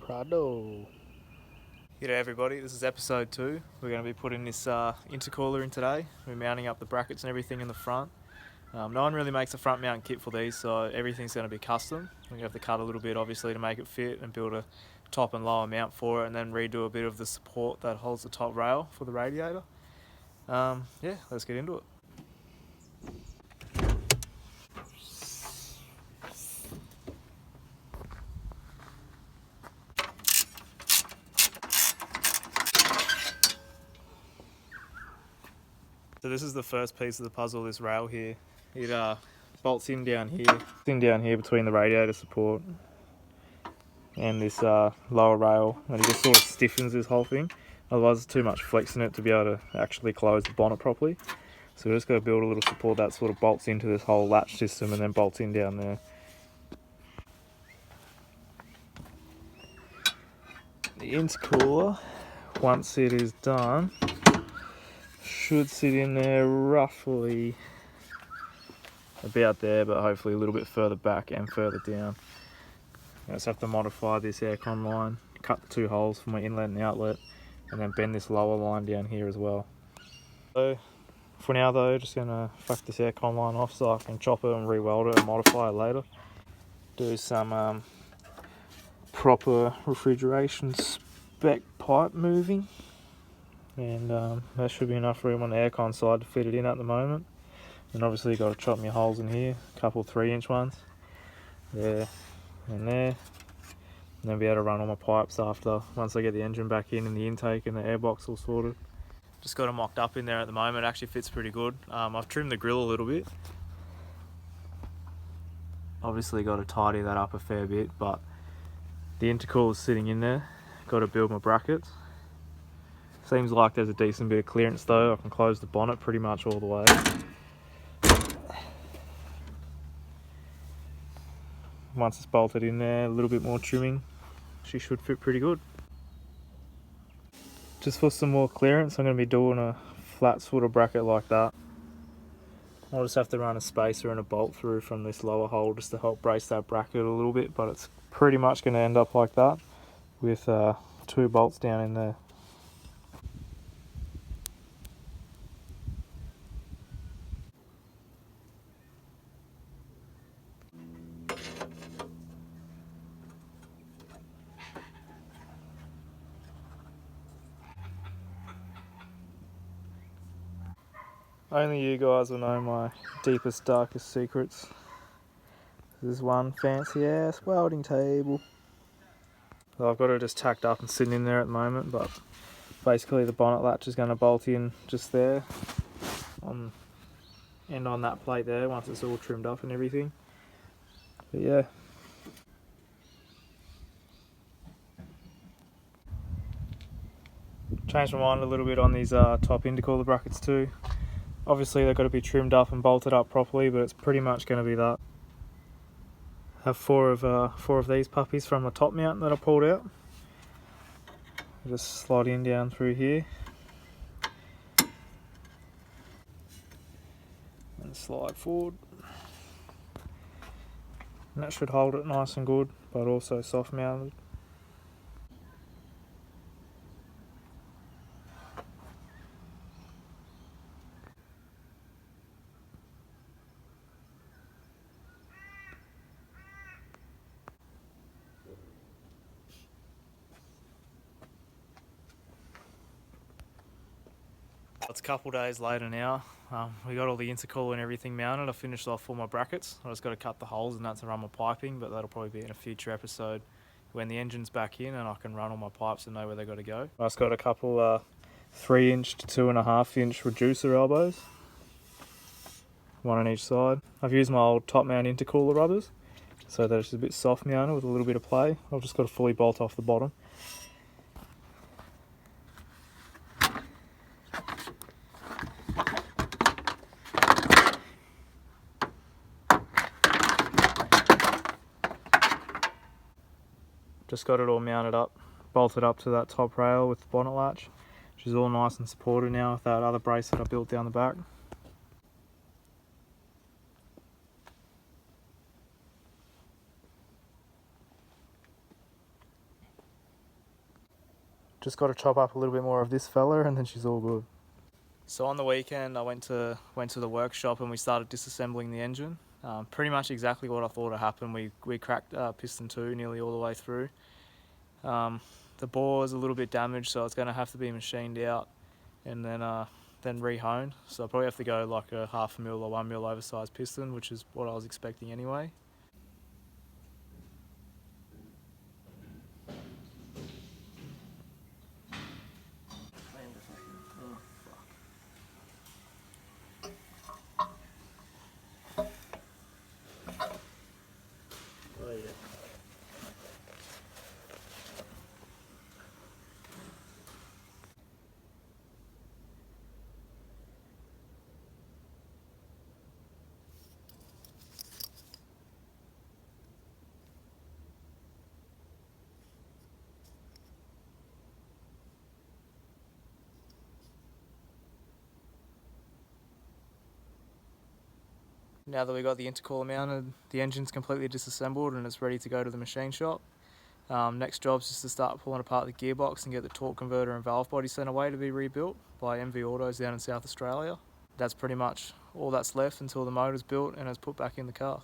Prado. G'day everybody, this is episode 2. We're going to be putting this intercooler in today. We're mounting up the brackets and everything in the front. No one really makes a front mount kit for these, so everything's going to be custom. We have to cut a little bit obviously to make it fit and build a top and lower mount for it, and then redo a bit of the support that holds the top rail for the radiator. Yeah, let's get into it. So this is the first piece of the puzzle, this rail here. It bolts in down here between the radiator support and this lower rail, and it just sort of stiffens this whole thing. Otherwise there's too much flex in it to be able to actually close the bonnet properly. So we're just going to build a little support that sort of bolts into this whole latch system and then bolts in down there. The intercooler, once it is done, should sit in there roughly about there, but hopefully a little bit further back and further down. I just have to modify this aircon line, cut the 2 holes for my inlet and outlet, and then bend this lower line down here as well. So for now though, just gonna fuck this aircon line off so I can chop it and re-weld it and modify it later. Do some proper refrigeration spec pipe moving, and that should be enough room on the aircon side to fit it in at the moment. And obviously you've got to chop my holes in here, a couple 3-inch ones, there and there, and then be able to run all my pipes after, once I get the engine back in and the intake and the airbox all sorted. Just got it mocked up in there at the moment. It actually fits pretty good. I've trimmed the grill a little bit. Obviously got to tidy that up a fair bit, but the intercooler's sitting in there. Got to build my brackets. Seems like there's a decent bit of clearance though. I can close the bonnet pretty much all the way. Once it's bolted in there, a little bit more trimming, she should fit pretty good. Just for some more clearance, I'm going to be doing a flat sort of bracket like that. I'll just have to run a spacer and a bolt through from this lower hole just to help brace that bracket a little bit, but it's pretty much going to end up like that with 2 bolts down in there. Only you guys will know my deepest, darkest secrets. This is one fancy ass welding table. So I've got it just tacked up and sitting in there at the moment, but basically the bonnet latch is going to bolt in just there on that plate there once it's all trimmed up and everything. But yeah. Changed my mind a little bit on these top intercooler brackets too. Obviously they've got to be trimmed up and bolted up properly, but it's pretty much going to be that. Have four of these puppies from the top mount that I pulled out. Just slide in down through here and slide forward. And that should hold it nice and good, but also soft mounted. It's a couple days later now. We got all the intercooler and everything mounted. I finished off all my brackets. I just got to cut the holes and that to run my piping, but that'll probably be in a future episode when the engine's back in and I can run all my pipes and know where they got to go. I just got a couple 3-inch to 2.5-inch reducer elbows, one on each side. I've used my old top mount intercooler rubbers so that it's a bit soft mounted with a little bit of play. I've just got to fully bolt off the bottom. Just got it all mounted up, bolted up to that top rail with the bonnet latch, which is all nice and supported now with that other brace that I built down the back. Just got to chop up a little bit more of this fella and then she's all good. So on the weekend I went to the workshop and we started disassembling the engine. Pretty much exactly what I thought would happen. We cracked piston 2 nearly all the way through. The bore is a little bit damaged, so it's going to have to be machined out and then re-honed. So I'll probably have to go like a 0.5 mil or 1 mil oversized piston, which is what I was expecting anyway. Now that we got the intercooler mounted, the engine's completely disassembled and it's ready to go to the machine shop. Next job is just to start pulling apart the gearbox and get the torque converter and valve body sent away to be rebuilt by MV Autos down in South Australia. That's pretty much all that's left until the motor's built and is put back in the car.